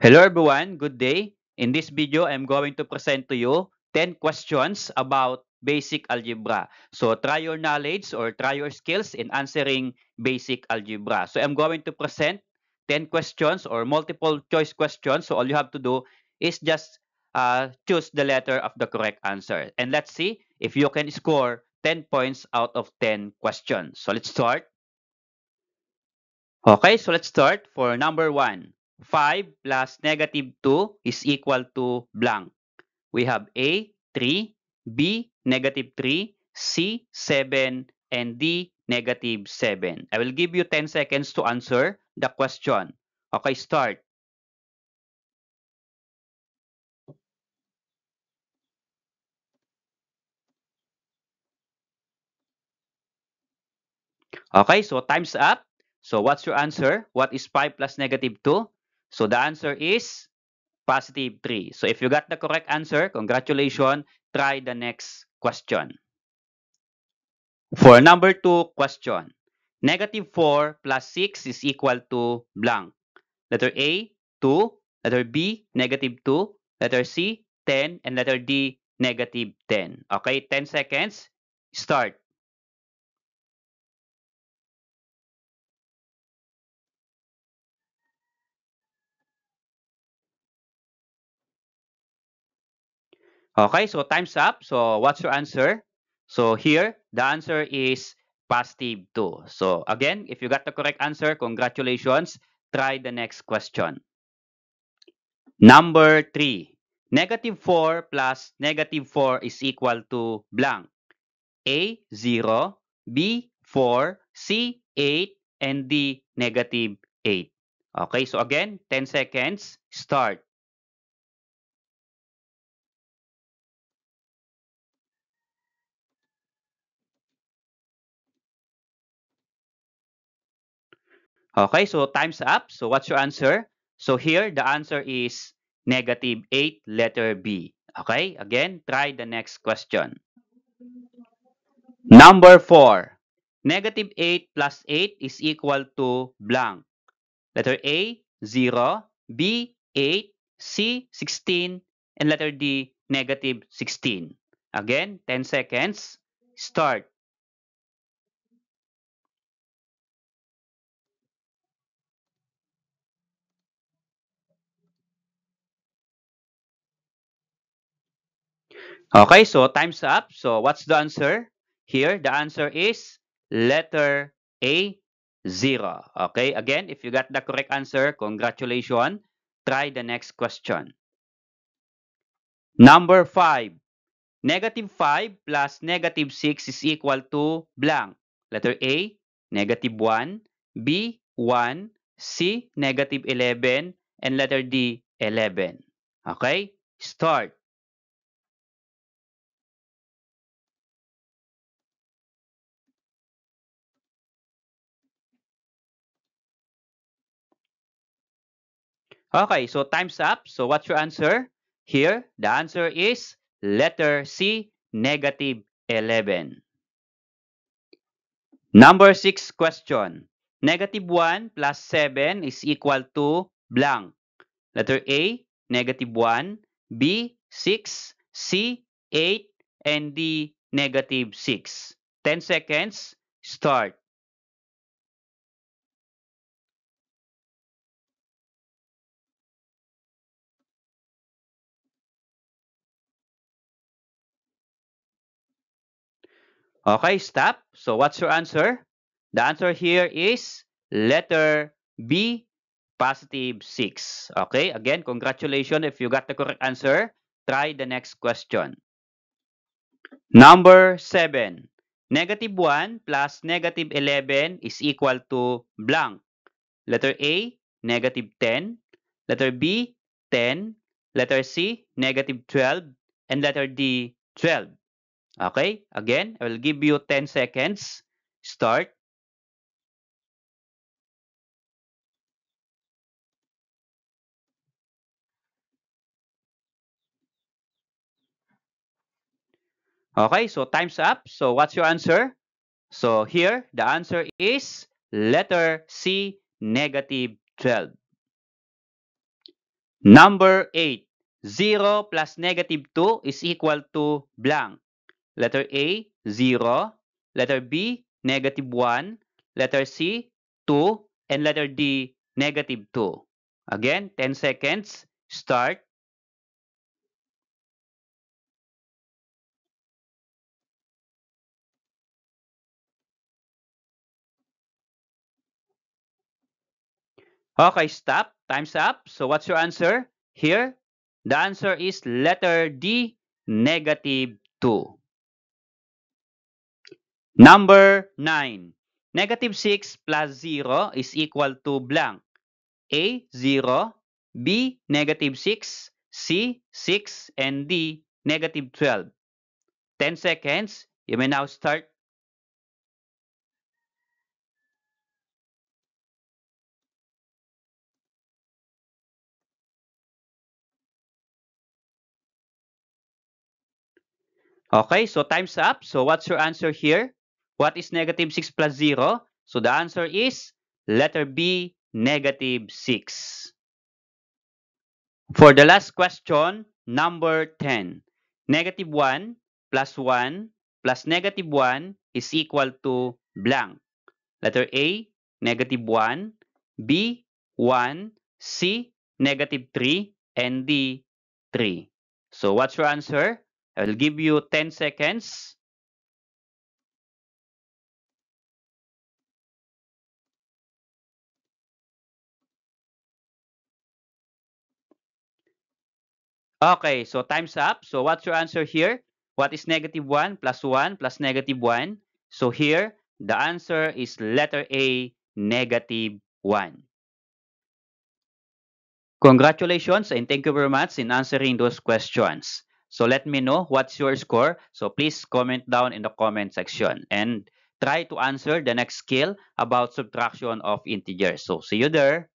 Hello everyone, good day. In this video, I'm going to present to you 10 questions about basic algebra. So try your knowledge or try your skills in answering basic algebra. So I'm going to present 10 questions or multiple choice questions. So all you have to do is just choose the letter of the correct answer. And let's see if you can score 10 points out of 10 questions. So let's start. Okay, so let's start for number 1. 5 plus negative 2 is equal to blank. We have A, 3, B, negative 3, C, 7, and D, negative 7. I will give you 10 seconds to answer the question. Okay, start. Okay, so time's up. So what's your answer? What is 5 plus negative 2? So the answer is positive 3. So if you got the correct answer, congratulations. Try the next question. For number 2 question, negative 4 plus 6 is equal to blank. Letter A, 2. Letter B, negative 2. Letter C, 10. And letter D, negative 10. Okay, 10 seconds. Start. Okay, so time's up. So what's your answer? So here, the answer is positive 2. So again, if you got the correct answer, congratulations. Try the next question. Number 3. Negative 4 plus negative 4 is equal to blank. A, 0, B, 4, C, 8, and D, negative 8. Okay, so again, 10 seconds. Start. Okay, so time's up. So what's your answer? So here, the answer is negative 8, letter B. Okay, again, try the next question. Number 4. Negative 8 plus 8 is equal to blank. Letter A, 0, B, 8, C, 16, and letter D, negative 16. Again, 10 seconds. Start. Okay, so time's up. So what's the answer? Here, the answer is letter A, 0. Okay, again, if you got the correct answer, congratulations. Try the next question. Number 5. Negative 5 plus negative 6 is equal to blank. Letter A, negative 1. B, 1. C, negative 11. And letter D, 11. Okay? Start. Okay, so time's up. So what's your answer? Here, the answer is letter C, negative 11. Number 6 question. Negative 1 plus 7 is equal to blank. Letter A, negative 1. B, 6. C, 8. And D, negative 6. 10 seconds. Start. Okay, stop. So what's your answer? The answer here is letter B, positive 6. Okay, again, congratulations if you got the correct answer. Try the next question. Number 7. Negative 1 plus negative 11 is equal to blank. Letter A, negative 10. Letter B, 10. Letter C, negative 12. And letter D, 12. Okay, again, I will give you 10 seconds. Start. Okay, so time's up. So what's your answer? So here, the answer is letter C, negative 12. Number 8. 0 plus negative 2 is equal to blank. Letter A, 0. Letter B, negative 1. Letter C, 2. And letter D, negative 2. Again, 10 seconds. Start. Okay, stop. Time's up. So what's your answer? Here, the answer is letter D, negative 2. Number 9. Negative 6 plus 0 is equal to blank. A, 0. B, negative 6. C, 6. And D, negative 12. 10 seconds. You may now start. Okay, so time's up. So what's your answer here? What is negative 6 plus 0? So the answer is letter B, negative 6. For the last question, number 10. Negative 1 plus 1 plus negative 1 is equal to blank. Letter A, negative 1. B, 1. C, negative 3. And D, 3. So what's your answer? I will give you 10 seconds. Okay, so time's up. So what's your answer here? What is negative 1 plus negative 1? So here, the answer is letter A, negative 1. Congratulations and thank you very much in answering those questions. So let me know what's your score. So please comment down in the comment section and try to answer the next skill about subtraction of integers. So see you there.